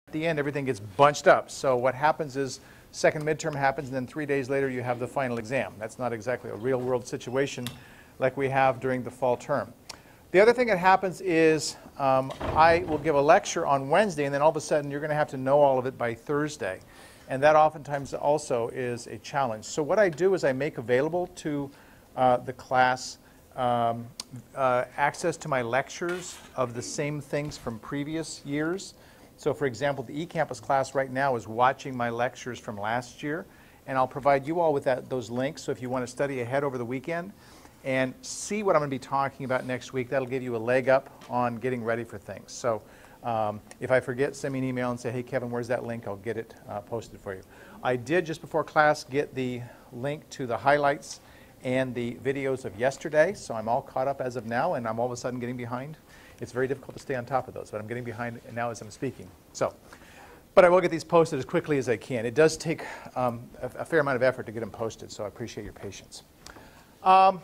At the end, everything gets bunched up. So what happens is second midterm happens, and then 3 days later you have the final exam. That's not exactly a real-world situation like we have during the fall term. The other thing that happens is I will give a lecture on Wednesday, and then all of a sudden you're going to have to know all of it by Thursday. And that oftentimes also is a challenge. So what I do is I make available to the class access to my lectures of the same things from previous years. So for example, the eCampus class right now is watching my lectures from last year, and I'll provide you all with those links. So if you want to study ahead over the weekend and see what I'm going to be talking about next week, that'll give you a leg up on getting ready for things. So if I forget, send me an email and say, hey Kevin, where's that link? I'll get it posted for you. I did just before class get the link to the highlights and the videos of yesterday, so I'm all caught up as of now, and I'm all of a sudden getting behind. It's very difficult to stay on top of those, but I'm getting behind now as I'm speaking. So, but I will get these posted as quickly as I can. It does take a fair amount of effort to get them posted, so I appreciate your patience. What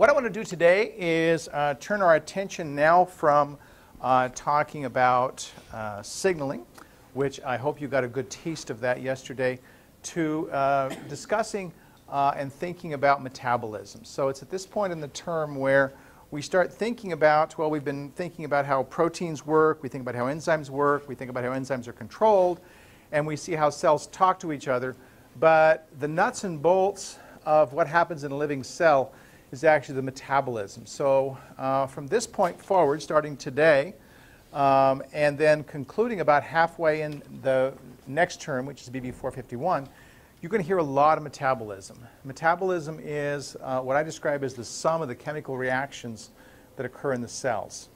I want to do today is turn our attention now from talking about signaling, which I hope you got a good taste of that yesterday, to discussing and thinking about metabolism. So it's at this point in the term where we start thinking about, well, we've been thinking about how proteins work, we think about how enzymes work, we think about how enzymes are controlled, and we see how cells talk to each other. But the nuts and bolts of what happens in a living cell is actually the metabolism. So from this point forward, starting today, and then concluding about halfway in the next term, which is BB 451, you're going to hear a lot of metabolism. Metabolism is what I describe as the sum of the chemical reactions that occur in the cells.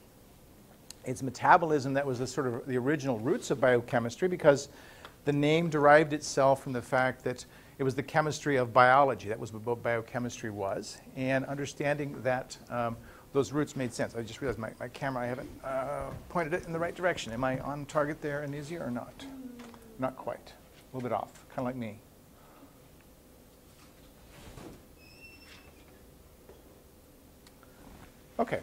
It's metabolism that was the sort of the original roots of biochemistry, because the name derived itself from the fact that it was the chemistry of biology. That was what biochemistry was. And understanding that those roots made sense. I just realized my camera, I haven't pointed it in the right direction. Am I on target there, Anisia, or not? Not quite. A little bit off, kind of like me. Okay,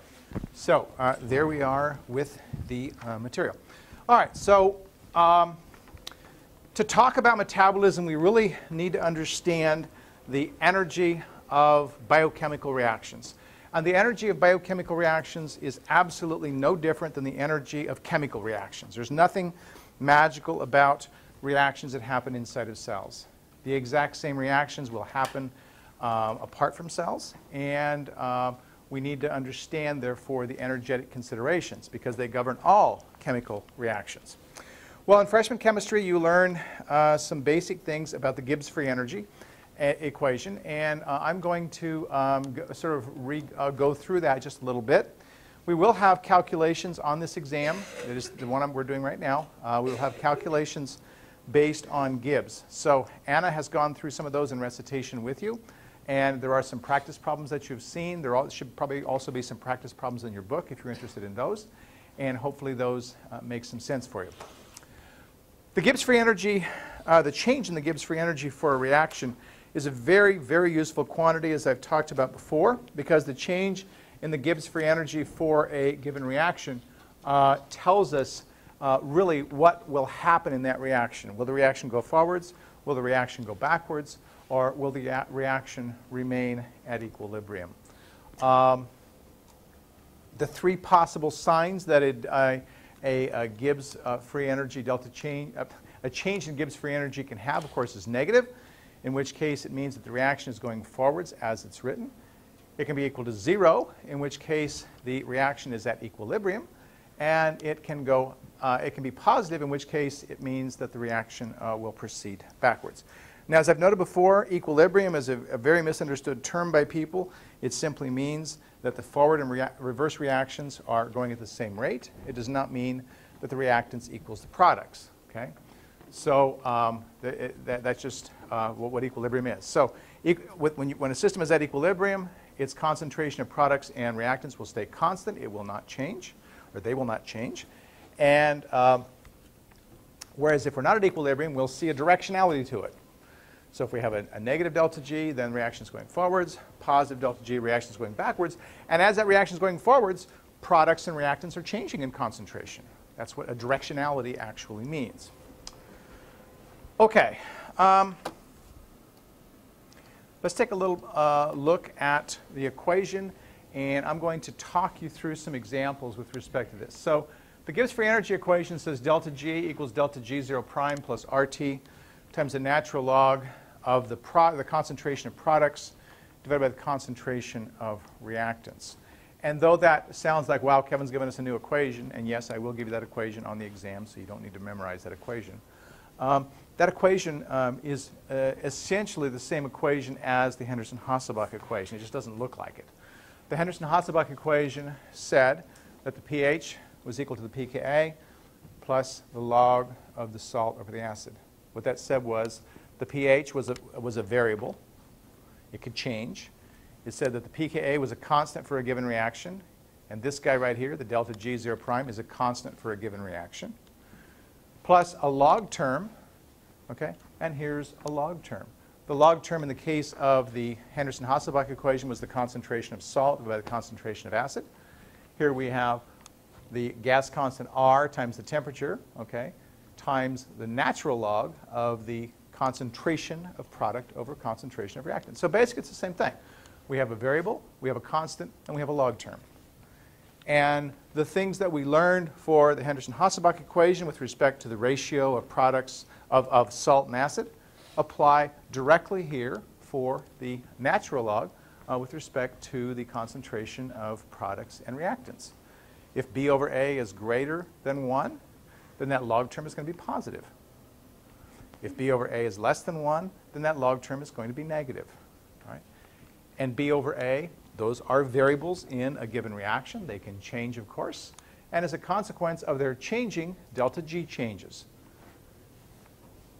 so there we are with the material. All right, so to talk about metabolism, we really need to understand the energy of biochemical reactions. And the energy of biochemical reactions is absolutely no different than the energy of chemical reactions. There's nothing magical about reactions that happen inside of cells. The exact same reactions will happen apart from cells, and we need to understand, therefore, the energetic considerations, because they govern all chemical reactions. Well, in freshman chemistry, you learn some basic things about the Gibbs free energy equation, and I'm going to go through that just a little bit. We will have calculations on this exam. It is the one we're doing right now. We will have calculations based on Gibbs. So Anna has gone through some of those in recitation with you. And there are some practice problems that you've seen. There should probably also be some practice problems in your book if you're interested in those. And hopefully those make some sense for you. The Gibbs free energy, the change in the Gibbs free energy for a reaction is a very, very useful quantity, as I've talked about before, because the change in the Gibbs free energy for a given reaction tells us really what will happen in that reaction. Will the reaction go forwards? Will the reaction go backwards? Or will the reaction remain at equilibrium? The three possible signs that a Gibbs free energy delta change, a change in Gibbs free energy can have, of course, is negative, in which case it means that the reaction is going forwards as it's written. It can be equal to 0, in which case the reaction is at equilibrium, and it can be positive, in which case it means that the reaction will proceed backwards. Now, as I've noted before, equilibrium is a very misunderstood term by people. It simply means that the forward and reverse reactions are going at the same rate. It does not mean that the reactants equals the products. Okay? So that's just what equilibrium is. So when a system is at equilibrium, its concentration of products and reactants will stay constant. It will not change, or they will not change. And whereas if we're not at equilibrium, we'll see a directionality to it. So if we have a negative delta G, then reaction is going forwards. Positive delta G, reaction is going backwards. And as that reaction is going forwards, products and reactants are changing in concentration. That's what a directionality actually means. Okay. Let's take a little look at the equation, and I'm going to talk you through some examples with respect to this. So the Gibbs free energy equation says delta G equals delta G0 prime plus RT times the natural log of the concentration of products divided by the concentration of reactants. And though that sounds like, wow, Kevin's given us a new equation, and yes, I will give you that equation on the exam, so you don't need to memorize that equation. That equation is essentially the same equation as the Henderson-Hasselbalch equation. It just doesn't look like it. The Henderson-Hasselbalch equation said that the pH was equal to the pKa plus the log of the salt over the acid. What that said was the pH was a variable. It could change. It said that the pKa was a constant for a given reaction, and this guy right here, the delta G0 prime, is a constant for a given reaction, plus a log term, okay? And here's a log term. The log term in the case of the Henderson-Hasselbalch equation was the concentration of salt by the concentration of acid. Here we have the gas constant R times the temperature, okay, times the natural log of the concentration of product over concentration of reactant. So basically it's the same thing. We have a variable, we have a constant, and we have a log term. And the things that we learned for the Henderson-Hasselbalch equation with respect to the ratio of products of salt and acid apply directly here for the natural log with respect to the concentration of products and reactants. If B over A is greater than 1, then that log term is going to be positive. If B over A is less than 1, then that log term is going to be negative. Right? And B over A, those are variables in a given reaction. They can change, of course. And as a consequence of their changing, delta G changes.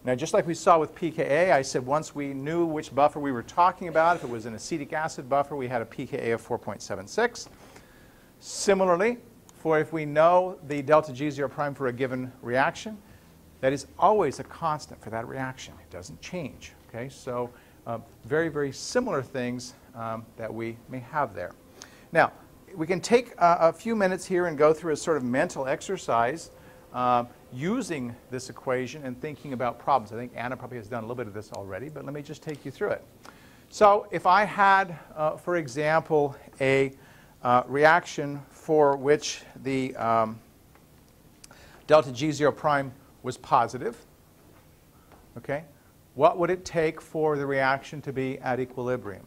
Now, just like we saw with pKa, I said once we knew which buffer we were talking about, if it was an acetic acid buffer, we had a pKa of 4.76. Similarly, for if we know the delta G0 prime for a given reaction, that is always a constant for that reaction. It doesn't change. Okay? So very, very similar things that we may have there. Now, we can take a few minutes here and go through a sort of mental exercise using this equation and thinking about problems. I think Anna probably has done a little bit of this already, but let me just take you through it. So if I had, for example, a reaction for which the delta G0 prime was positive, okay, what would it take for the reaction to be at equilibrium?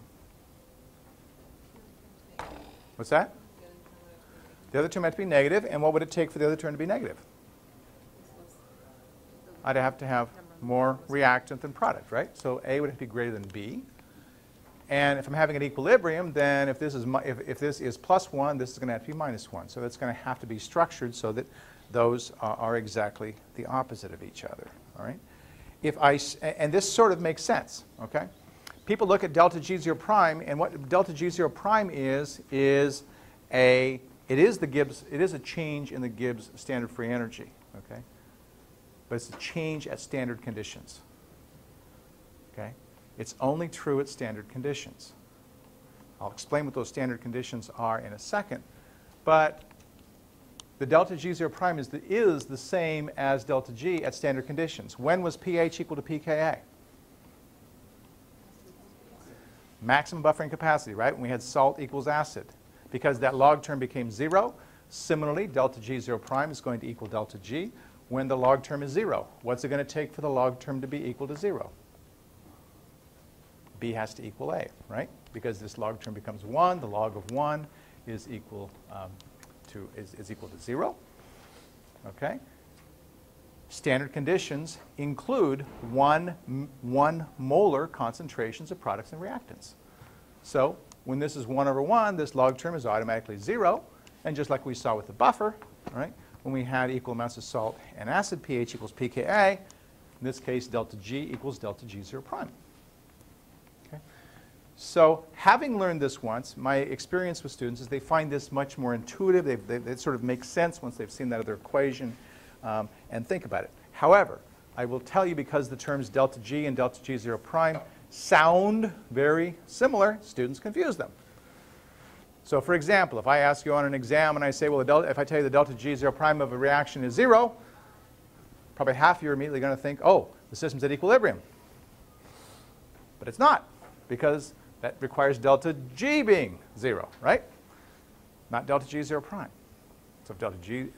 What's that? The other term had to be negative, and what would it take for the other term to be negative? I'd have to have more reactant than product, right? So A would have to be greater than B. And if I'm having an equilibrium, then if this is plus 1, this is going to have to be minus 1. So that's going to have to be structured so that those are exactly the opposite of each other. All right? And this sort of makes sense. Okay? People look at delta G0 prime, and what delta G0 prime is a change in the Gibbs standard free energy. Okay? But it's a change at standard conditions. Okay? It's only true at standard conditions. I'll explain what those standard conditions are in a second. But the delta G0 prime is the same as delta G at standard conditions. When was pH equal to pKa? Maximum buffering capacity, right? When we had salt equals acid. Because that log term became 0, similarly, delta G0 prime is going to equal delta G when the log term is 0. What's it going to take for the log term to be equal to 0? B has to equal A, right? Because this log term becomes 1. The log of 1 is equal to 0. Okay? Standard conditions include one molar concentrations of products and reactants. So when this is 1 over 1, this log term is automatically 0. And just like we saw with the buffer, right? When we had equal amounts of salt and acid, pH equals pKa. In this case, delta G equals delta G0 prime. Okay? So having learned this once, my experience with students is they find this much more intuitive. It sort of makes sense once they've seen that other equation and think about it. However, I will tell you, because the terms delta G and delta G0 prime sound very similar, students confuse them. So for example, if I ask you on an exam and I say, well, if I tell you the delta G zero prime of a reaction is 0, probably half of you are immediately going to think, oh, the system's at equilibrium. But it's not, because that requires delta G being 0, right? Not delta G zero prime. So if delta G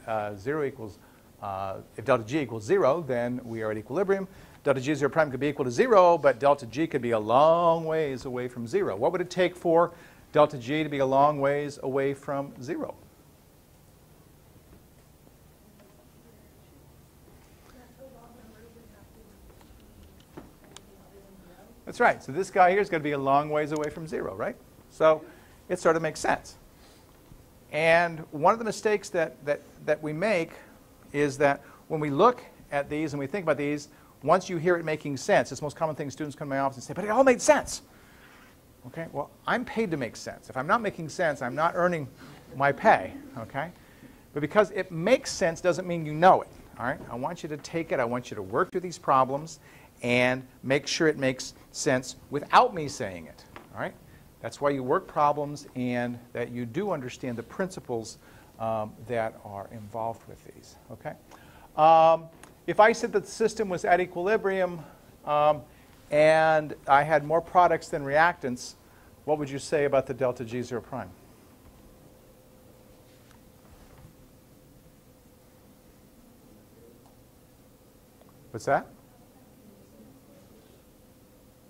if delta G equals 0, then we are at equilibrium. Delta G zero prime could be equal to 0, but delta G could be a long ways away from 0. What would it take for delta G to be a long ways away from 0? That's right. So this guy here is going to be a long ways away from 0, right? So it sort of makes sense. And one of the mistakes that we make is that when we look at these and we think about these, once you hear it making sense, it's the most common thing students come to my office and say, but it all made sense. Okay, well, I'm paid to make sense. If I'm not making sense, I'm not earning my pay, okay? But because it makes sense doesn't mean you know it, all right? I want you to take it, I want you to work through these problems and make sure it makes sense without me saying it, all right? That's why you work problems and that you do understand the principles that are involved with these, okay? If I said that the system was at equilibrium and I had more products than reactants, what would you say about the delta G zero prime? What's that?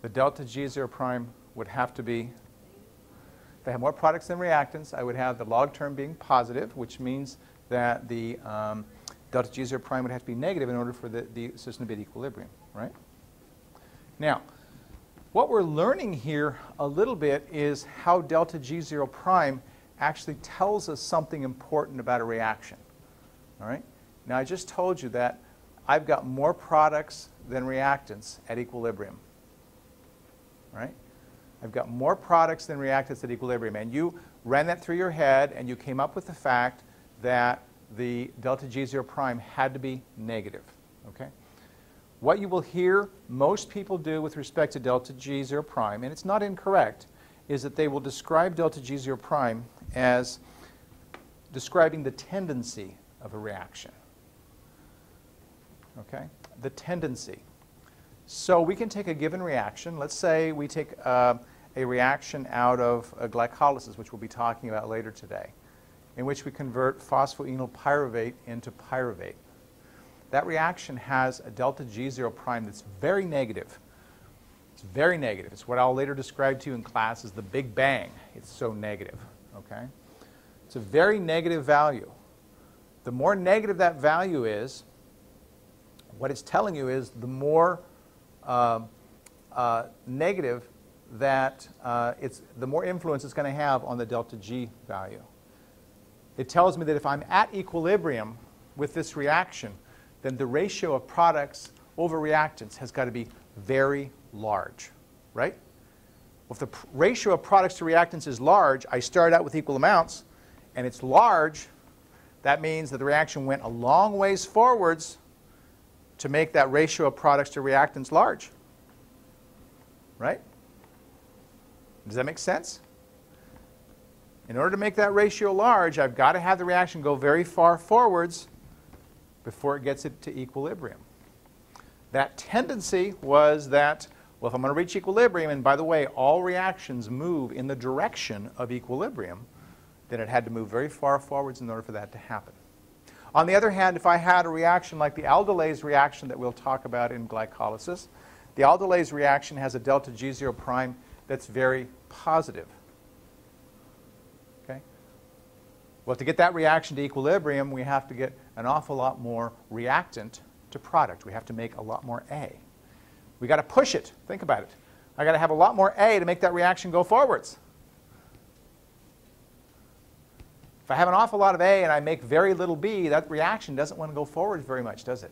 The delta G zero prime would have to be, if I have more products than reactants, I would have the log term being positive, which means that the delta G zero prime would have to be negative in order for the system to be at equilibrium, right? Now, what we're learning here a little bit is how delta G zero prime actually tells us something important about a reaction, all right? Now, I just told you that I've got more products than reactants at equilibrium, right? I've got more products than reactants at equilibrium, and you ran that through your head and you came up with the fact that the delta G zero prime had to be negative, okay? What you will hear most people do with respect to delta G zero prime, and it's not incorrect, is that they will describe delta G zero prime as describing the tendency of a reaction, okay? The tendency. So we can take a given reaction. Let's say we take a reaction out of glycolysis, which we'll be talking about later today, in which we convert phosphoenol pyruvate into pyruvate. That reaction has a delta G zero prime that's very negative. It's very negative. It's what I'll later describe to you in class as the Big Bang. It's so negative, okay? It's a very negative value. The more negative that value is, what it's telling you is the more negative that the more influence it's going to have on the delta G value. It tells me that if I'm at equilibrium with this reaction, then the ratio of products over reactants has got to be very large, right? Well, if the ratio of products to reactants is large, I start out with equal amounts, and it's large, that means that the reaction went a long ways forwards to make that ratio of products to reactants large, right? Does that make sense? In order to make that ratio large, I've got to have the reaction go very far forwards before it gets it to equilibrium. That tendency was that, well, if I'm going to reach equilibrium, and by the way, all reactions move in the direction of equilibrium, then it had to move very far forwards in order for that to happen. On the other hand, if I had a reaction like the aldolase reaction that we'll talk about in glycolysis, the aldolase reaction has a delta G zero prime that's very positive. Okay? Well, to get that reaction to equilibrium, we have to get an awful lot more reactant to product. We have to make a lot more A. We've got to push it. Think about it. I've got to have a lot more A to make that reaction go forwards. If I have an awful lot of A and I make very little B, that reaction doesn't want to go forwards very much, does it?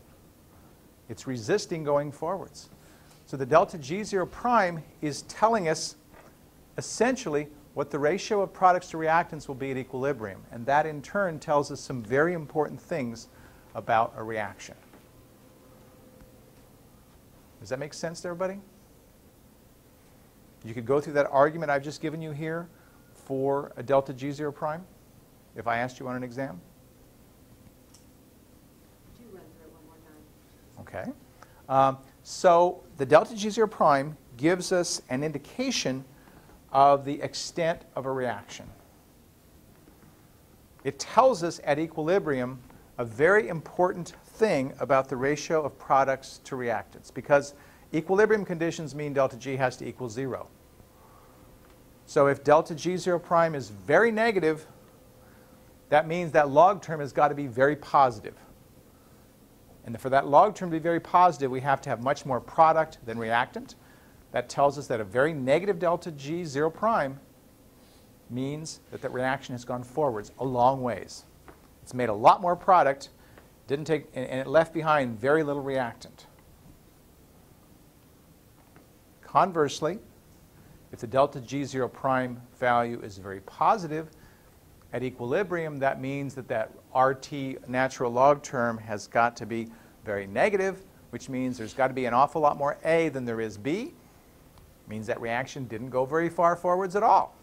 It's resisting going forwards. So the delta G zero prime is telling us essentially what the ratio of products to reactants will be at equilibrium. And that in turn tells us some very important things about a reaction. Does that make sense to everybody? You could go through that argument I've just given you here for a delta G zero prime if I asked you on an exam? Could you run through it one more time? Okay. So the delta G zero prime gives us an indication of the extent of a reaction. It tells us at equilibrium a very important thing about the ratio of products to reactants, because equilibrium conditions mean delta G has to equal 0. So if delta G zero prime is very negative, that means that log term has got to be very positive. And for that log term to be very positive, we have to have much more product than reactant. That tells us that a very negative delta G zero prime means that that reaction has gone forwards a long ways. It's made a lot more product, and it left behind very little reactant. Conversely, if the delta G zero prime value is very positive, at equilibrium, that means that that RT natural log term has got to be very negative, which means there's got to be an awful lot more A than there is B. Means that reaction didn't go very far forwards at all.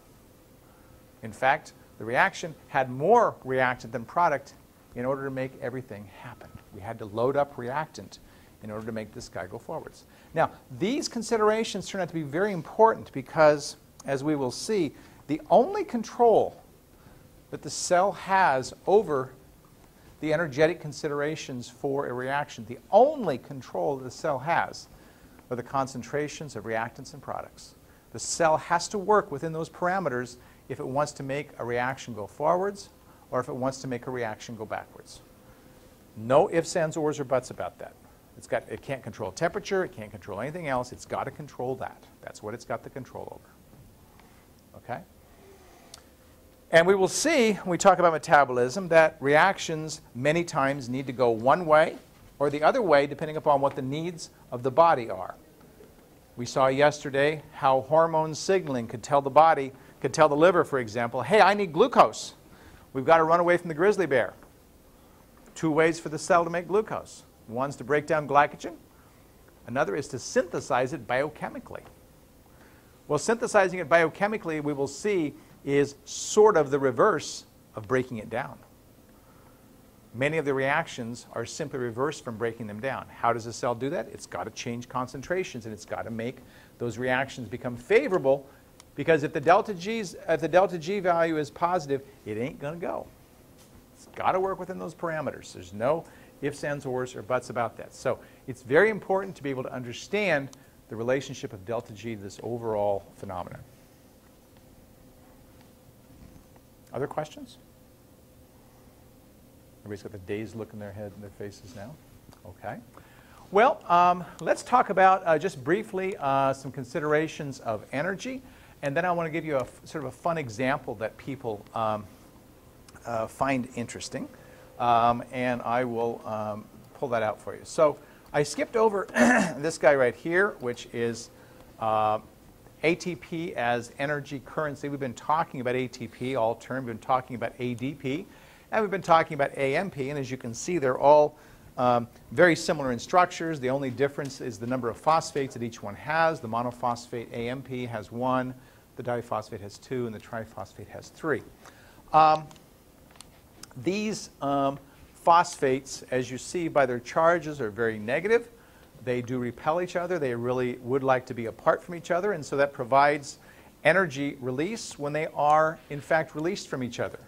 In fact, the reaction had more reactant than product in order to make everything happen. We had to load up reactant in order to make this guy go forwards. Now, these considerations turn out to be very important because, as we will see, the only control that the cell has over the energetic considerations for a reaction, the only control that the cell has are the concentrations of reactants and products. The cell has to work within those parameters if it wants to make a reaction go forwards or if it wants to make a reaction go backwards. No ifs, ands, ors, or buts about that. It can't control temperature. It can't control anything else. It's got to control that. That's what it's got the control over. Okay? And we will see, when we talk about metabolism, that reactions many times need to go one way or the other way, depending upon what the needs of the body are. We saw yesterday how hormone signaling could tell the body, could tell the liver, for example, hey, I need glucose. We've got to run away from the grizzly bear. 2 ways for the cell to make glucose. One's to break down glycogen. Another is to synthesize it biochemically. Well, synthesizing it biochemically, we will see, is sort of the reverse of breaking it down. Many of the reactions are simply reversed from breaking them down. How does a cell do that? It's got to change concentrations, and it's got to make those reactions become favorable, because if the delta G value is positive, it ain't going to go. It's got to work within those parameters. There's no ifs, ands, ors, or buts about that. So it's very important to be able to understand the relationship of delta G to this overall phenomenon. Other questions? Everybody's got the dazed look in their head and their faces now. Okay. Well, let's talk about just briefly some considerations of energy, and then I want to give you a sort of a fun example that people find interesting, and I will pull that out for you. So I skipped over this guy right here, which is ATP as energy currency. We've been talking about ATP all term. We've been talking about ADP. And we've been talking about AMP. And as you can see, they're all very similar in structures. The only difference is the number of phosphates that each one has. The monophosphate AMP has 1. The diphosphate has 2. And the triphosphate has 3. These phosphates, as you see by their charges, are very negative. They do repel each other. They really would like to be apart from each other, and so that provides energy release when they are, in fact, released from each other.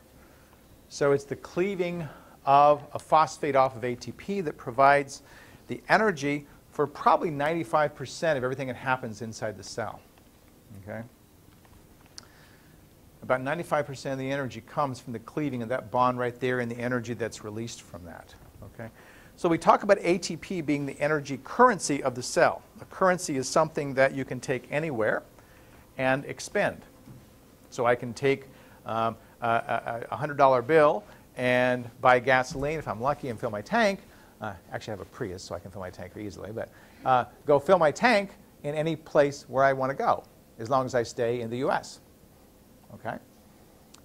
So it's the cleaving of a phosphate off of ATP that provides the energy for probably 95% of everything that happens inside the cell. Okay? About 95% of the energy comes from the cleaving of that bond right there and the energy that's released from that. Okay? So we talk about ATP being the energy currency of the cell. A currency is something that you can take anywhere and expend. So I can take a $100 bill and buy gasoline if I'm lucky and fill my tank. Actually, I have a Prius, so I can fill my tank easily. But go fill my tank in any place where I want to go, as long as I stay in the U.S. Okay?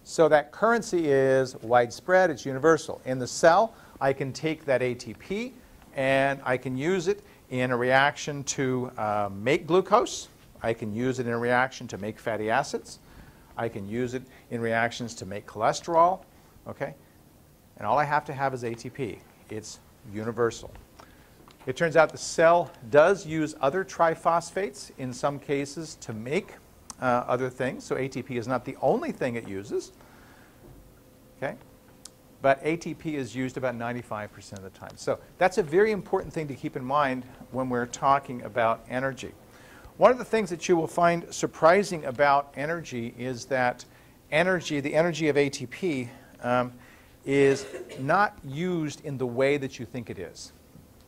So that currency is widespread. It's universal. In the cell, I can take that ATP and I can use it in a reaction to make glucose. I can use it in a reaction to make fatty acids. I can use it in reactions to make cholesterol, okay? And all I have to have is ATP. It's universal. It turns out the cell does use other triphosphates in some cases to make other things. So ATP is not the only thing it uses, okay? But ATP is used about 95% of the time. So that's a very important thing to keep in mind when we're talking about energy. One of the things that you will find surprising about energy is that energy, the energy of ATP, is not used in the way that you think it is.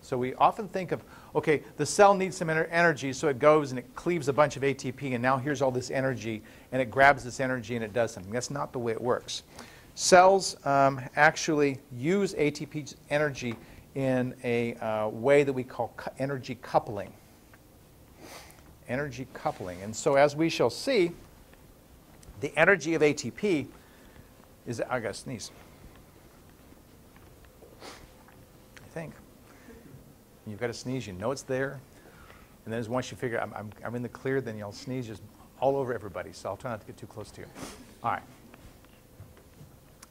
So we often think of, okay, the cell needs some energy, so it goes and it cleaves a bunch of ATP, and now here's all this energy, and it grabs this energy and it does something. That's not the way it works. Cells actually use ATP's energy in a way that we call energy coupling. Energy coupling. And so as we shall see, the energy of ATP is, I gotta sneeze, I think. You've got to sneeze, you know it's there. And then once you figure I'm in the clear, then you'll sneeze just all over everybody. So I'll try not to get too close to you. All right.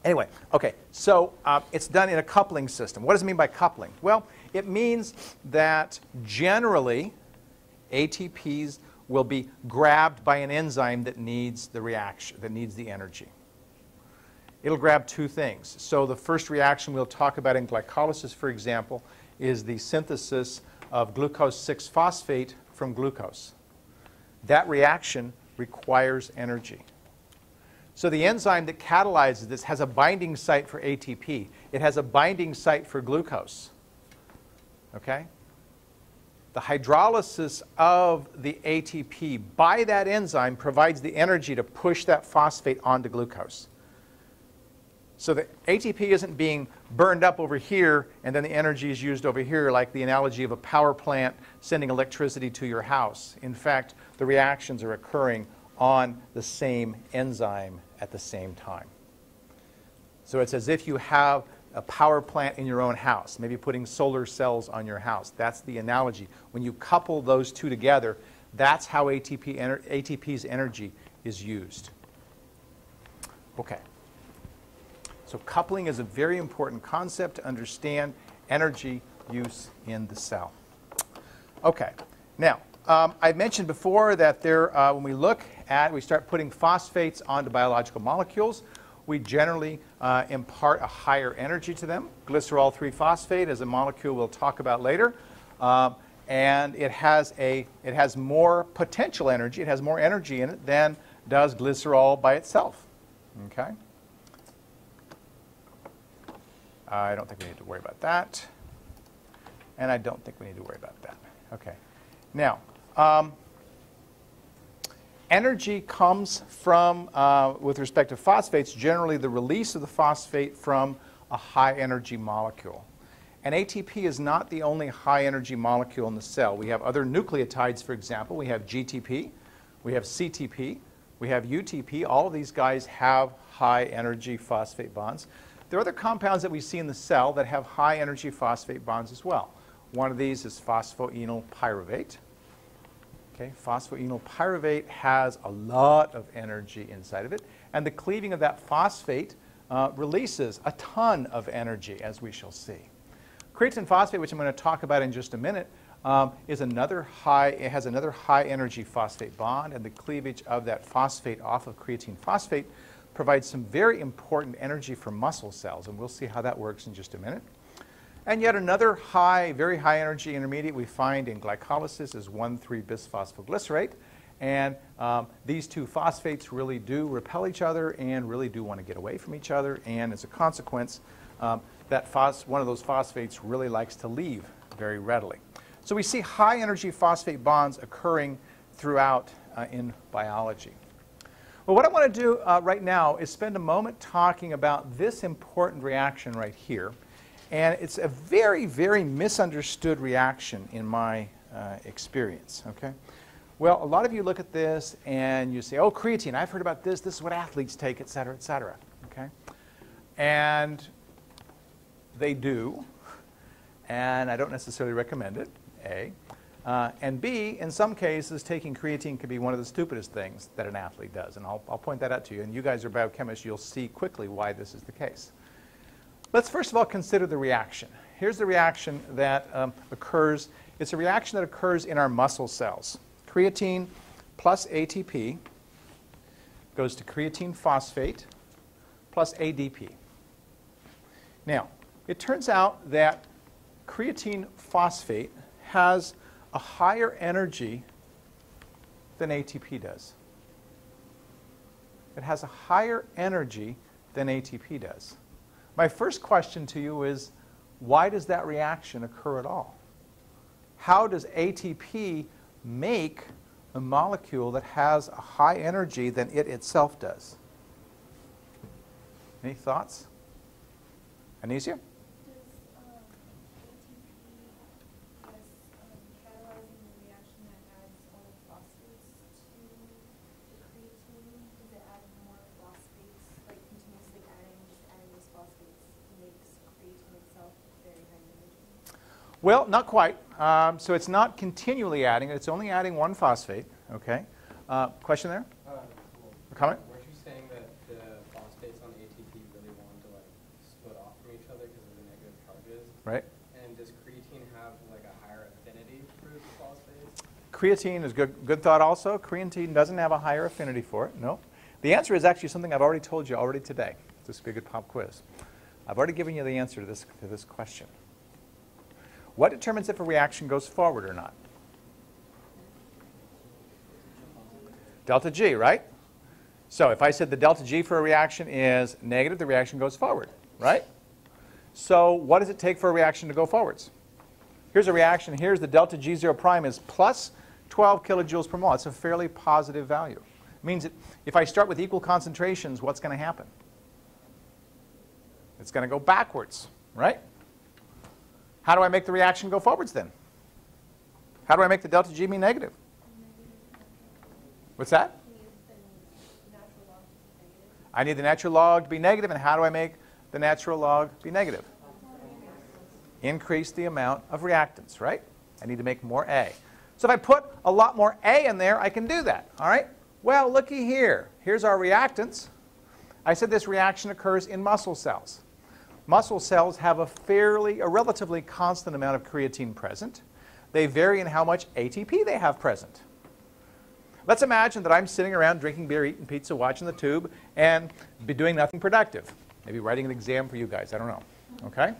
Anyway, okay, so it's done in a coupling system. What does it mean by coupling? Well, it means that generally ATPs will be grabbed by an enzyme that needs the reaction, that needs the energy. It'll grab two things. So the first reaction we'll talk about in glycolysis, for example, is the synthesis of glucose 6-phosphate from glucose. That reaction requires energy. So the enzyme that catalyzes this has a binding site for ATP. It has a binding site for glucose. Okay? The hydrolysis of the ATP by that enzyme provides the energy to push that phosphate onto glucose. So the ATP isn't being burned up over here and then the energy is used over here, like the analogy of a power plant sending electricity to your house. In fact, the reactions are occurring on the same enzyme at the same time. So it's as if you have a power plant in your own house, maybe putting solar cells on your house. That's the analogy. When you couple those two together, that's how ATP's energy is used. Okay. So coupling is a very important concept to understand energy use in the cell. Okay. Now, I mentioned before that when we look at, we start putting phosphates onto biological molecules, we generally impart a higher energy to them. Glycerol 3-phosphate is a molecule we'll talk about later. And it has more potential energy, it has more energy in it than does glycerol by itself. Okay? I don't think we need to worry about that. And I don't think we need to worry about that. Okay. Now, energy comes from, with respect to phosphates, generally the release of the phosphate from a high energy molecule. And ATP is not the only high energy molecule in the cell. We have other nucleotides, for example. We have GTP, we have CTP, we have UTP. All of these guys have high energy phosphate bonds. There are other compounds that we see in the cell that have high energy phosphate bonds as well. One of these is phosphoenol pyruvate. Okay, phosphoenol pyruvate has a lot of energy inside of it, and the cleaving of that phosphate releases a ton of energy, as we shall see. Creatine phosphate, which I'm going to talk about in just a minute, has another high energy phosphate bond, and the cleavage of that phosphate off of creatine phosphate provides some very important energy for muscle cells, and we'll see how that works in just a minute. And yet another very high energy intermediate we find in glycolysis is 1,3-bisphosphoglycerate. And these two phosphates really do repel each other and really do want to get away from each other. And as a consequence, one of those phosphates really likes to leave very readily. So we see high energy phosphate bonds occurring throughout in biology. Well, what I want to do right now is spend a moment talking about this important reaction right here. And it's a very, very misunderstood reaction in my experience. Okay? Well, a lot of you look at this and you say, oh, creatine, I've heard about this. This is what athletes take, et cetera, et cetera. Okay? And they do. And I don't necessarily recommend it, A. And B, in some cases, taking creatine could be one of the stupidest things that an athlete does. And I'll point that out to you. And you guys are biochemists. You'll see quickly why this is the case. Let's first of all consider the reaction. Here's the reaction that occurs. It's a reaction that occurs in our muscle cells. Creatine plus ATP goes to creatine phosphate plus ADP. Now, it turns out that creatine phosphate has a higher energy than ATP does. It has a higher energy than ATP does. My first question to you is, why does that reaction occur at all? How does ATP make a molecule that has a high energy than it itself does? Any thoughts? Anesia? Does ATP catalyzing the reaction that adds all the phosphates to the creatine? Does it add more phosphates, like continuously adding these phosphates makes creatine itself very high energy? Well, not quite. So it's not continually adding it. It's only adding one phosphate. Okay. Question there? Comment? Weren't you saying that the phosphates on ATP really want to like split off from each other because of the negative charges? Right. And does creatine have like a higher affinity for the phosphates? Creatine is good thought also. Creatine doesn't have a higher affinity for it. No. The answer is actually something I've already told you already today. This would be a good pop quiz. I've already given you the answer to this question. What determines if a reaction goes forward or not? Delta G, right? So if I said the delta G for a reaction is negative, the reaction goes forward, right? So what does it take for a reaction to go forwards? Here's a reaction. Here's the delta G0 prime is plus 12 kilojoules per mole. It's a fairly positive value. It means that if I start with equal concentrations, what's going to happen? It's going to go backwards, right? How do I make the reaction go forwards then? How do I make the delta G be negative? What's that? I need the natural log to be negative, and how do I make the natural log be negative? Increase the amount of reactants, right? I need to make more A. So if I put a lot more A in there, I can do that, all right? Well, looky here. Here's our reactants. I said this reaction occurs in muscle cells. Muscle cells have a relatively constant amount of creatine present. They vary in how much ATP they have present. Let's imagine that I'm sitting around drinking beer, eating pizza, watching the tube, and be doing nothing productive. Maybe writing an exam for you guys. I don't know. Okay?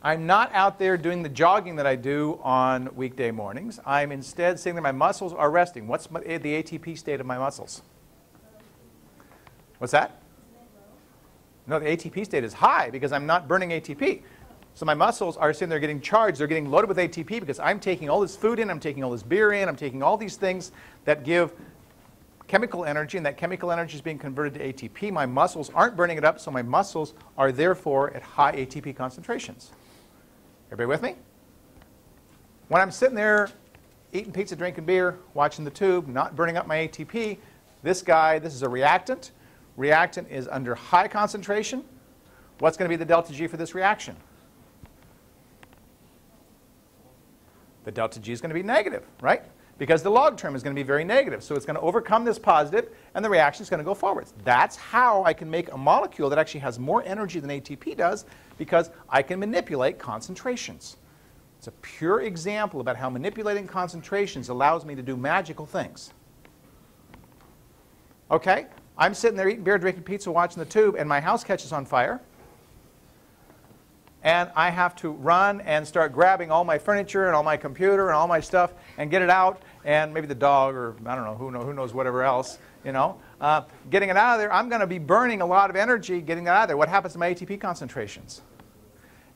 I'm not out there doing the jogging that I do on weekday mornings. I'm instead sitting there. My muscles are resting. What's the ATP state of my muscles? What's that? No, the ATP state is high because I'm not burning ATP. So my muscles are sitting there getting charged. They're getting loaded with ATP because I'm taking all this food in, I'm taking all this beer in, I'm taking all these things that give chemical energy, and that chemical energy is being converted to ATP. My muscles aren't burning it up, so my muscles are therefore at high ATP concentrations. Everybody with me? When I'm sitting there eating pizza, drinking beer, watching the tube, not burning up my ATP, this is a reactant. Reactant is under high concentration. What's going to be the delta G for this reaction? The delta G is going to be negative, right? Because the log term is going to be very negative. So it's going to overcome this positive, and the reaction is going to go forwards. That's how I can make a molecule that actually has more energy than ATP does, because I can manipulate concentrations. It's a pure example about how manipulating concentrations allows me to do magical things. Okay? I'm sitting there eating beer, drinking pizza, watching the tube, and my house catches on fire. And I have to run and start grabbing all my furniture and all my computer and all my stuff and get it out, and maybe the dog, or I don't know, who knows whatever else, you know. Getting it out of there, I'm going to be burning a lot of energy getting it out of there. What happens to my ATP concentrations?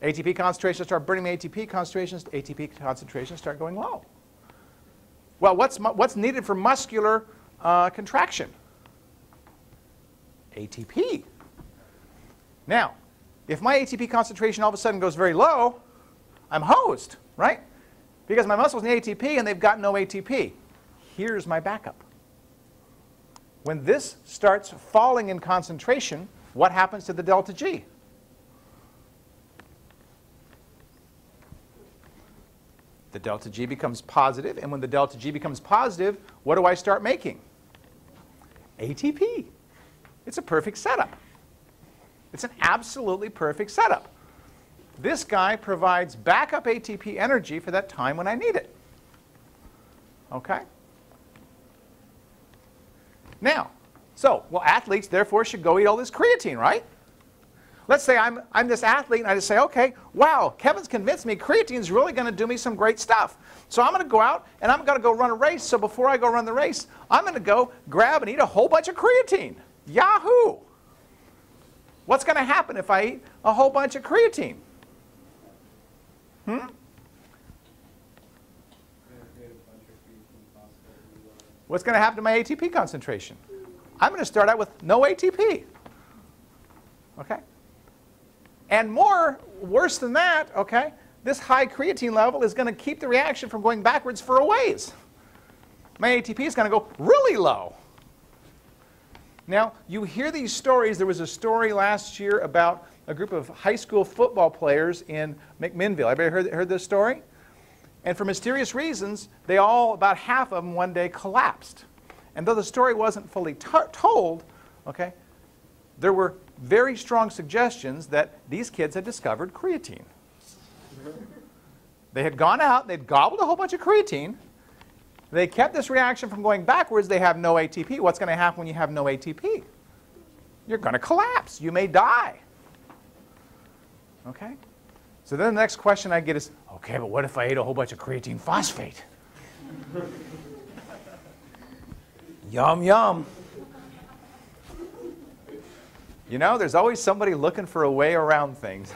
ATP concentrations start burning the ATP concentrations. ATP concentrations start going low. Well, what's needed for muscular contraction? ATP. Now, if my ATP concentration all of a sudden goes very low, I'm hosed, right? Because my muscles need ATP and they've got no ATP. Here's my backup. When this starts falling in concentration, what happens to the delta G? The delta G becomes positive, and when the delta G becomes positive, what do I start making? ATP. It's a perfect setup. It's an absolutely perfect setup. This guy provides backup ATP energy for that time when I need it. Okay? Now, well, athletes therefore should go eat all this creatine, right? Let's say I'm this athlete and I just say, okay, wow, Kevin's convinced me creatine's really going to do me some great stuff. So I'm going to go out and I'm going to go run a race. So before I go run the race, I'm going to go grab and eat a whole bunch of creatine. Yahoo! What's going to happen if I eat a whole bunch of creatine? What's going to happen to my ATP concentration? I'm going to start out with no ATP. Okay? And worse than that, okay, this high creatine level is going to keep the reaction from going backwards for a ways. My ATP is going to go really low. Now, you hear these stories. There was a story last year about a group of high school football players in McMinnville. Everybody heard this story? And for mysterious reasons, about half of them one day collapsed. And though the story wasn't fully told, okay, there were very strong suggestions that these kids had discovered creatine. They had gone out, they'd gobbled a whole bunch of creatine. They kept this reaction from going backwards. They have no ATP. What's going to happen when you have no ATP? You're going to collapse. You may die. Okay? So then the next question I get is, okay, but what if I ate a whole bunch of creatine phosphate? Yum, yum. You know, there's always somebody looking for a way around things.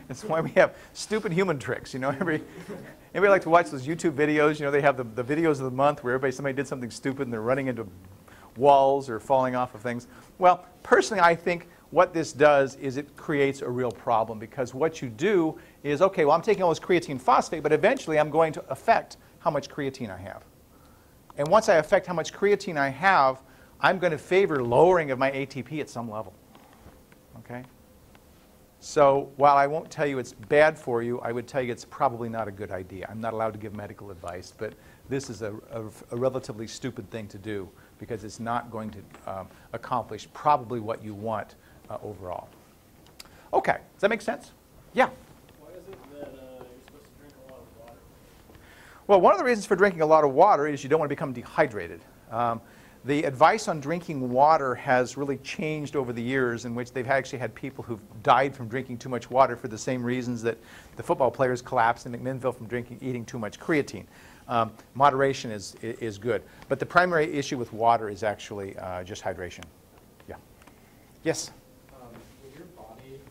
That's why we have stupid human tricks. You know, anybody like to watch those YouTube videos? You know, they have the videos of the month where somebody did something stupid and they're running into walls or falling off of things. Well, personally, I think what this does is it creates a real problem, because what you do is, okay, well, I'm taking all this creatine phosphate, but eventually I'm going to affect how much creatine I have. And once I affect how much creatine I have, I'm going to favor lowering of my ATP at some level. Okay? So while I won't tell you it's bad for you, I would tell you it's probably not a good idea. I'm not allowed to give medical advice, but this is a relatively stupid thing to do, because it's not going to accomplish probably what you want overall. Okay, does that make sense? Yeah? Why is it that you're supposed to drink a lot of water? Well, one of the reasons for drinking a lot of water is you don't want to become dehydrated. The advice on drinking water has really changed over the years, in which they've actually had people who've died from drinking too much water for the same reasons that the football players collapsed in McMinnville from eating too much creatine. Moderation is good. But the primary issue with water is actually just hydration. Yeah. Yes? Will your body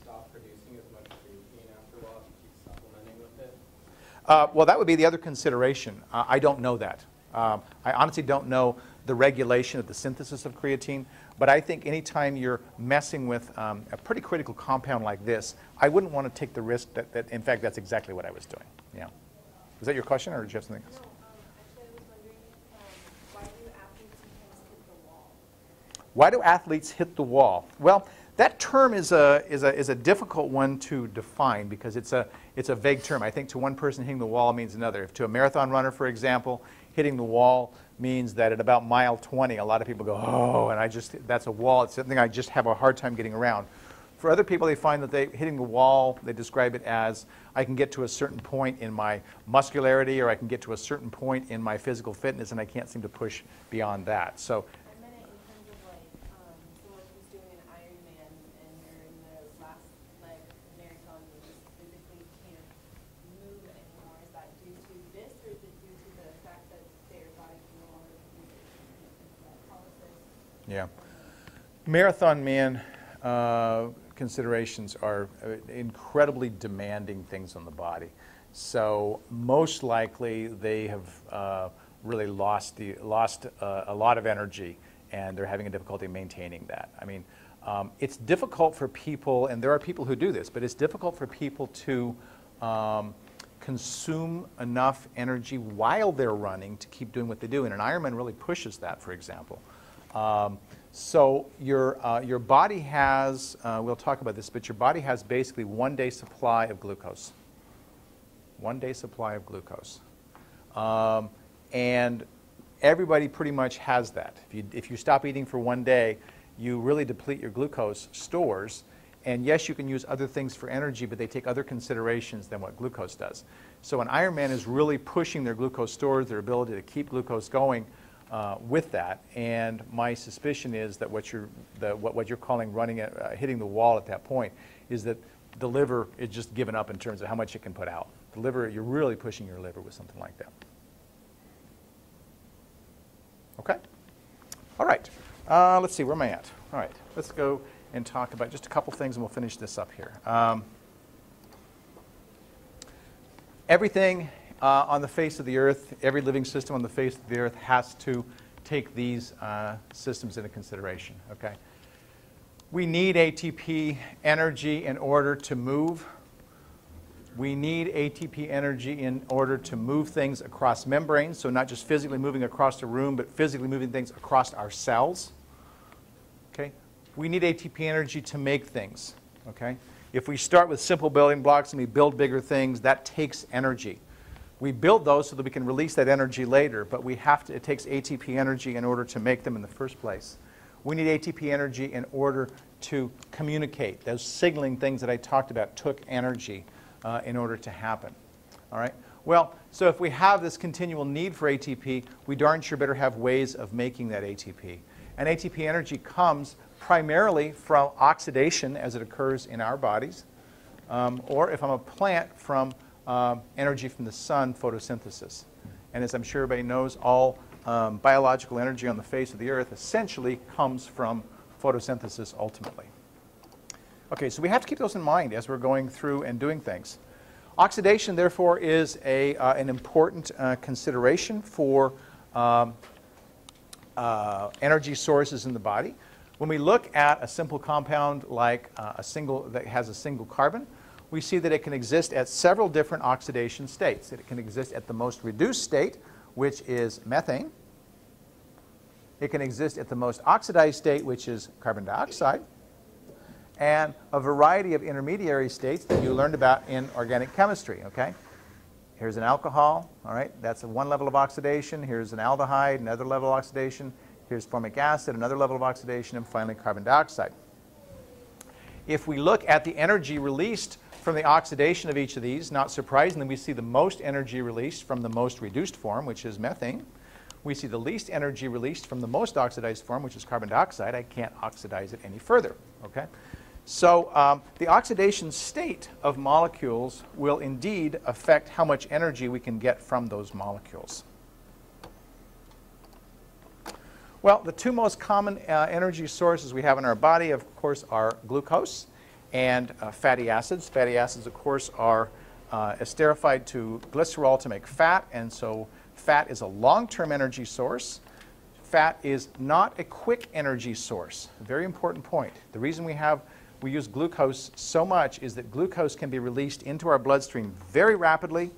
stop producing as much creatine after a while if you keep supplementing with it? Well, that would be the other consideration. I don't know that. I honestly don't know the regulation of the synthesis of creatine, but I think anytime you're messing with a pretty critical compound like this, I wouldn't want to take the risk that in fact, that's exactly what I was doing. Yeah. Was that your question, or did you have something else? No, actually I was wondering, why do athletes sometimes hit the wall? Why do athletes hit the wall? Well, that term is a difficult one to define, because it's a vague term. I think to one person hitting the wall means another. If to a marathon runner, for example, hitting the wall means that at about mile 20, a lot of people go, oh, and that's a wall. It's something I just have a hard time getting around. For other people, they find that hitting the wall, they describe it as, I can get to a certain point in my muscularity, or I can get to a certain point in my physical fitness, and I can't seem to push beyond that. So, I meant it in terms of like someone who's doing an Ironman and they're in the last leg of the marathon and they just physically can't move anymore. Is that due to this, or is it due to the fact that their body can no longer produce glycolysis? yeah. Marathon man considerations are incredibly demanding things on the body. So most likely they have really lost a lot of energy, and they're having a difficulty maintaining that. I mean, it's difficult for people, and there are people who do this, but it's difficult for people to consume enough energy while they're running to keep doing what they do. And an Ironman really pushes that, for example. So your body has, we'll talk about this, but your body has basically 1 day supply of glucose. 1-day supply of glucose. And everybody pretty much has that. If you stop eating for 1 day, you really deplete your glucose stores. And yes, you can use other things for energy, but they take other considerations than what glucose does. So an Ironman is really pushing their glucose stores, their ability to keep glucose going with that. And my suspicion is that what you're calling running hitting the wall at that point is that the liver is just given up in terms of how much it can put out. The liver, you're really pushing your liver with something like that. Okay? All right. Let's see, where am I at? All right, let's go and talk about just a couple things and we'll finish this up here. Everything on the face of the earth, every living system on the face of the earth has to take these systems into consideration, okay? We need ATP energy in order to move. We need ATP energy in order to move things across membranes, so not just physically moving across the room, but physically moving things across our cells. Okay? We need ATP energy to make things. Okay? If we start with simple building blocks and we build bigger things, that takes energy. We build those so that we can release that energy later, but it takes ATP energy in order to make them in the first place. We need ATP energy in order to communicate. Those signaling things that I talked about took energy in order to happen. All right? Well, so if we have this continual need for ATP, we darn sure better have ways of making that ATP. And ATP energy comes primarily from oxidation as it occurs in our bodies, or if I'm a plant, from energy from the sun, photosynthesis. And as I'm sure everybody knows, all biological energy on the face of the earth essentially comes from photosynthesis ultimately. Okay, so we have to keep those in mind as we're going through and doing things. Oxidation, therefore, is an important consideration for energy sources in the body. When we look at a simple compound like that has a single carbon, we see that it can exist at several different oxidation states. It can exist at the most reduced state, which is methane. It can exist at the most oxidized state, which is carbon dioxide, and a variety of intermediary states that you learned about in organic chemistry, okay? Here's an alcohol, all right? That's one level of oxidation. Here's an aldehyde, another level of oxidation. Here's formic acid, another level of oxidation, and finally carbon dioxide. If we look at the energy released from the oxidation of each of these, not surprisingly, we see the most energy released from the most reduced form, which is methane. We see the least energy released from the most oxidized form, which is carbon dioxide. I can't oxidize it any further, okay? So the oxidation state of molecules will indeed affect how much energy we can get from those molecules. Well, the two most common energy sources we have in our body, of course, are glucose and fatty acids. Fatty acids, of course, are esterified to glycerol to make fat, and so fat is a long-term energy source. Fat is not a quick energy source. A very important point. The reason we use glucose so much is that glucose can be released into our bloodstream very rapidly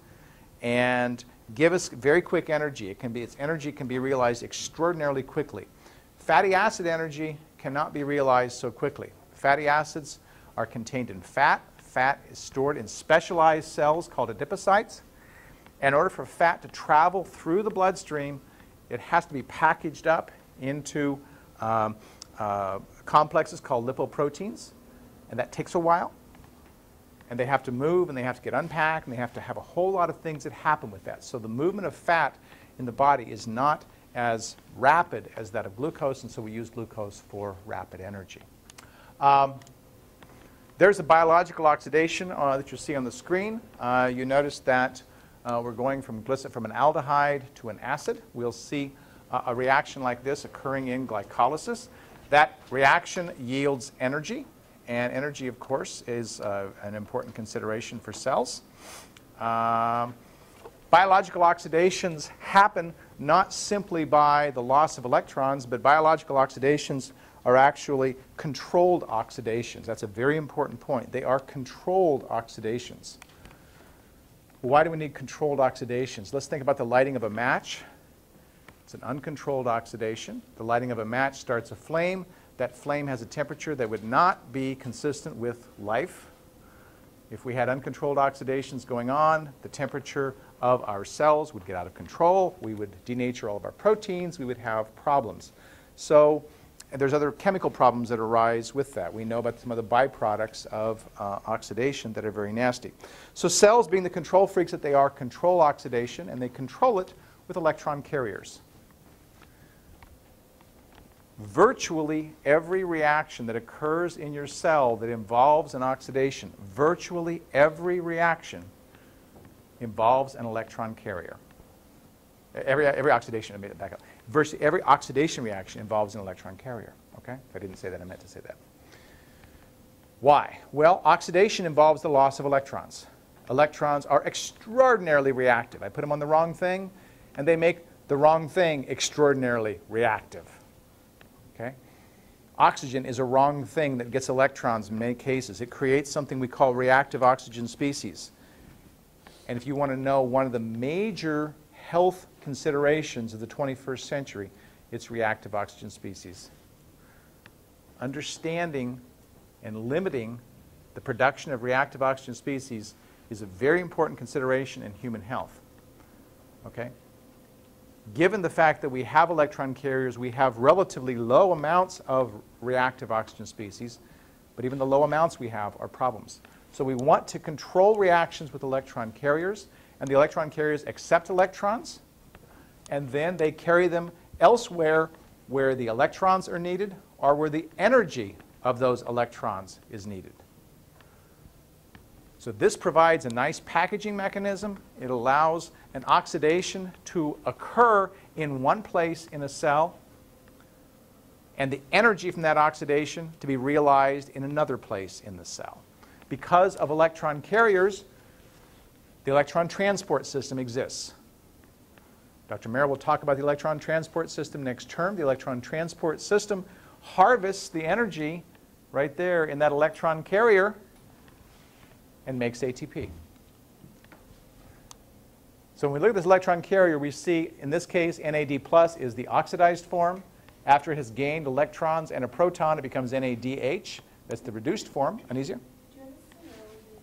and give us very quick energy. Its energy can be realized extraordinarily quickly. Fatty acid energy cannot be realized so quickly. Fatty acids are contained in fat. Fat is stored in specialized cells called adipocytes. In order for fat to travel through the bloodstream, it has to be packaged up into complexes called lipoproteins, and that takes a while. And they have to move, and they have to get unpacked, and they have to have a whole lot of things that happen with that. So the movement of fat in the body is not as rapid as that of glucose, and so we use glucose for rapid energy. There's a biological oxidation that you see on the screen. You notice that we're going from an aldehyde to an acid. We'll see a reaction like this occurring in glycolysis. That reaction yields energy. And energy, of course, is an important consideration for cells. Biological oxidations happen not simply by the loss of electrons, but biological oxidations are actually controlled oxidations. That's a very important point. They are controlled oxidations. Why do we need controlled oxidations? Let's think about the lighting of a match. It's an uncontrolled oxidation. The lighting of a match starts a flame. That flame has a temperature that would not be consistent with life. If we had uncontrolled oxidations going on, the temperature of our cells would get out of control. We would denature all of our proteins. We would have problems. So there's other chemical problems that arise with that. We know about some of the byproducts of oxidation that are very nasty. So cells, being the control freaks that they are, control oxidation, and they control it with electron carriers. Virtually every reaction that occurs in your cell that involves an oxidation, virtually every reaction involves an electron carrier. Every oxidation, I made it back up. Virtually every oxidation reaction involves an electron carrier. Okay? If I didn't say that, I meant to say that. Why? Well, oxidation involves the loss of electrons. Electrons are extraordinarily reactive. I put them on the wrong thing, and they make the wrong thing extraordinarily reactive. Okay? Oxygen is a wrong thing that gets electrons in many cases. It creates something we call reactive oxygen species. And if you want to know one of the major health considerations of the 21st century, it's reactive oxygen species. Understanding and limiting the production of reactive oxygen species is a very important consideration in human health. Okay? Given the fact that we have electron carriers, we have relatively low amounts of reactive oxygen species, but even the low amounts we have are problems. So we want to control reactions with electron carriers, and the electron carriers accept electrons, and then they carry them elsewhere where the electrons are needed or where the energy of those electrons is needed. So this provides a nice packaging mechanism. It allows an oxidation to occur in one place in a cell and the energy from that oxidation to be realized in another place in the cell. Because of electron carriers, the electron transport system exists. Dr. Merrill will talk about the electron transport system next term. The electron transport system harvests the energy right there in that electron carrier and makes ATP. So when we look at this electron carrier, we see, in this case, NAD plus is the oxidized form. After it has gained electrons and a proton, it becomes NADH. That's the reduced form. Anesia? Do you want us to know the mechanism?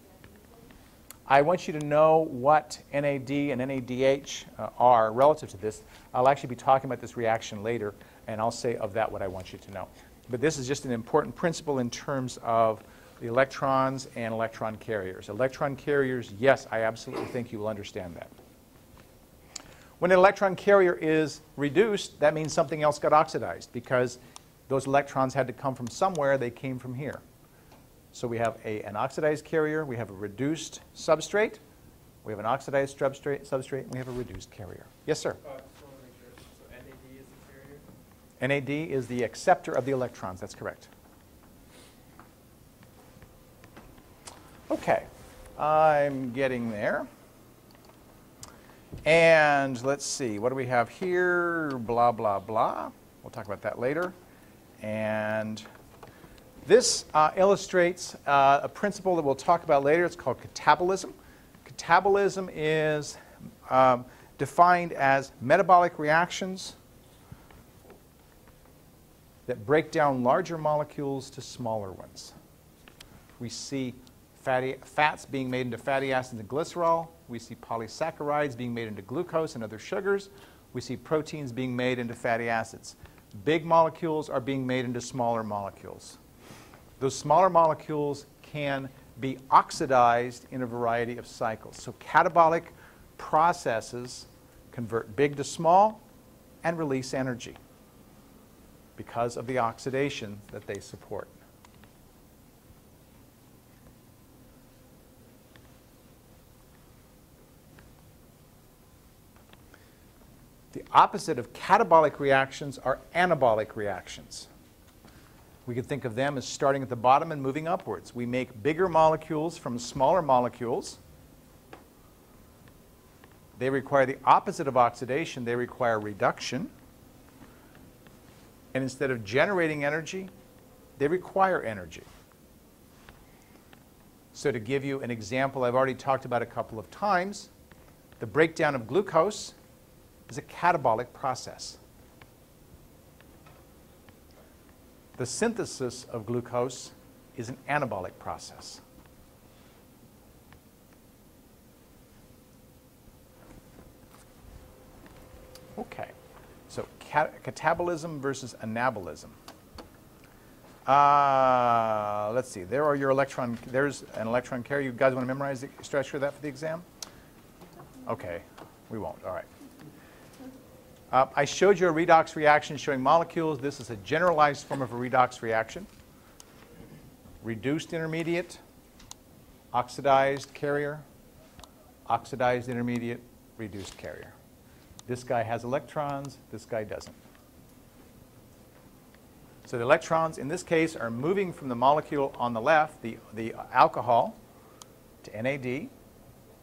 I want you to know what NAD and NADH are relative to this. I'll actually be talking about this reaction later, and I'll say of that what I want you to know. But this is just an important principle in terms of the electrons and electron carriers. Electron carriers, yes, I absolutely think you will understand that. When an electron carrier is reduced, that means something else got oxidized because those electrons had to come from somewhere. They came from here. So we have an oxidized carrier, we have a reduced substrate, we have an oxidized substrate, and we have a reduced carrier. Yes, sir? Just want to make sure. So NAD is the carrier? NAD is the acceptor of the electrons. That's correct. Okay, I'm getting there. And let's see, what do we have here? Blah, blah, blah. We'll talk about that later. And this illustrates a principle that we'll talk about later. It's called catabolism. Catabolism is defined as metabolic reactions that break down larger molecules to smaller ones. We see fats being made into fatty acids and glycerol. We see polysaccharides being made into glucose and other sugars. We see proteins being made into fatty acids. Big molecules are being made into smaller molecules. Those smaller molecules can be oxidized in a variety of cycles. So catabolic processes convert big to small and release energy because of the oxidation that they support. The opposite of catabolic reactions are anabolic reactions. We could think of them as starting at the bottom and moving upwards. We make bigger molecules from smaller molecules. They require the opposite of oxidation. They require reduction. And instead of generating energy, they require energy. So to give you an example I've already talked about a couple of times, the breakdown of glucose is a catabolic process. The synthesis of glucose is an anabolic process. Okay, so catabolism versus anabolism. Let's see, there are your electron, there's an electron carrier. You guys want to memorize the structure of that for the exam? Okay, we won't, all right. I showed you a redox reaction showing molecules. This is a generalized form of a redox reaction. Reduced intermediate, oxidized carrier, oxidized intermediate, reduced carrier. This guy has electrons, this guy doesn't. So the electrons in this case are moving from the molecule on the left, the alcohol, to NAD,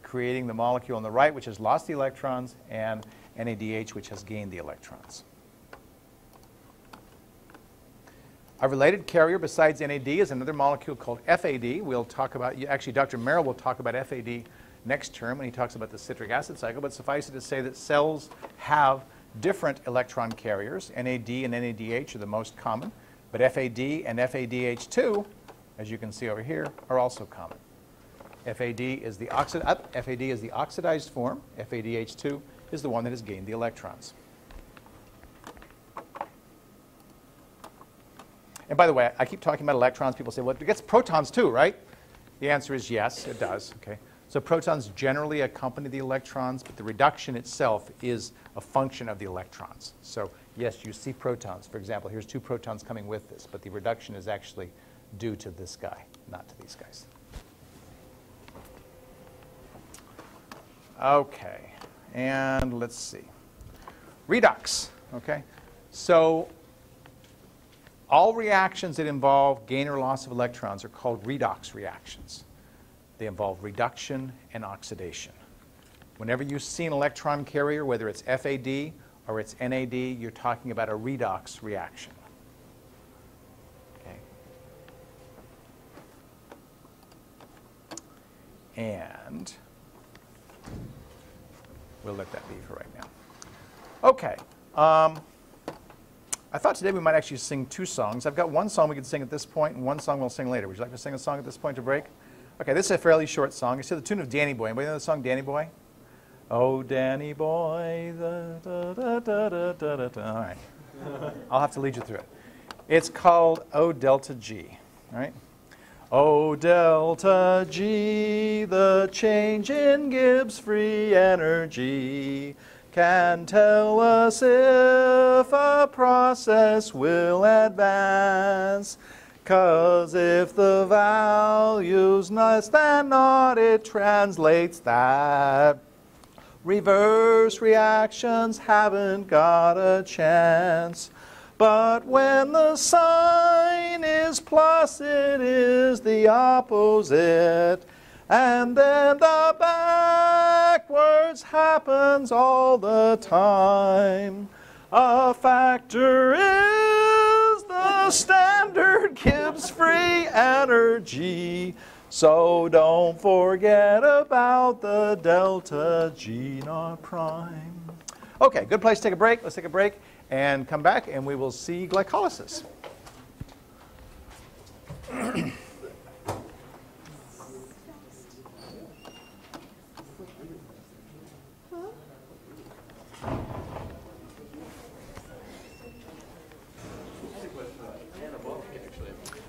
creating the molecule on the right, which has lost the electrons, and NADH, which has gained the electrons. A related carrier besides NAD is another molecule called FAD. We'll talk about, actually Dr. Merrill will talk about FAD next term when he talks about the citric acid cycle, but suffice it to say that cells have different electron carriers. NAD and NADH are the most common, but FAD and FADH2, as you can see over here, are also common. FAD is the oxidized form. FADH2 is the one that has gained the electrons. And by the way, I keep talking about electrons. People say, well, it gets protons too, right? The answer is yes, it does. Okay. So protons generally accompany the electrons, but the reduction itself is a function of the electrons. So yes, you see protons. For example, here's 2 protons coming with this, but the reduction is actually due to this guy, not to these guys. Okay, and let's see. Redox, okay? So all reactions that involve gain or loss of electrons are called redox reactions. They involve reduction and oxidation. Whenever you see an electron carrier, whether it's FAD or it's NAD, you're talking about a redox reaction. Okay. And we'll let that be for right now. Okay. I thought today we might actually sing 2 songs. I've got one song we can sing at this point and one song we'll sing later. Would you like to sing a song at this point to break? Okay, this is a fairly short song. It's to the tune of Danny Boy. Anybody know the song Danny Boy? Oh, Danny Boy, da, da, da, da, da, da, da. All right. I'll have to lead you through it. It's called O delta G. All right? O delta G, the change in Gibbs free energy can tell us if a process will advance. 'Cause if the value's less than naught, it translates that reverse reactions haven't got a chance. But when the sign is plus, it is the opposite. And then the backwards happens all the time. A factor is the standard Gibbs free energy. So don't forget about the delta G naught prime. Okay, good place to take a break. Let's take a break and come back and we will see glycolysis.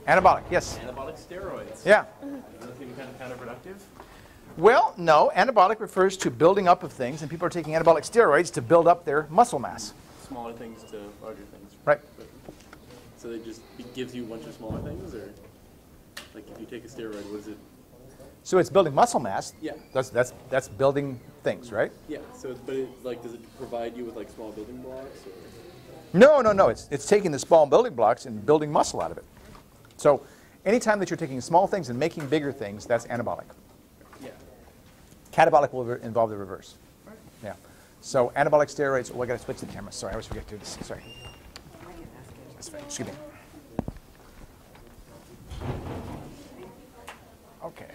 Anabolic, yes. Anabolic steroids. Yeah. Does that seem kind of counterproductive? Well, no. Anabolic refers to building up of things, and people are taking anabolic steroids to build up their muscle mass. Smaller things to larger things. Right. So it gives you a bunch of smaller things, or like if you take a steroid, what is it? So it's building muscle mass. Yeah. That's building things, right? Yeah. So, but does it provide you with like small building blocks? Or? No. It's taking the small building blocks and building muscle out of it. So anytime that you're taking small things and making bigger things, that's anabolic. Yeah. Catabolic will involve the reverse. Right. Yeah. So anabolic steroids. Oh, I got to switch the camera. Sorry, I always forget to do this. Sorry. That's fine. Excuse me. Okay.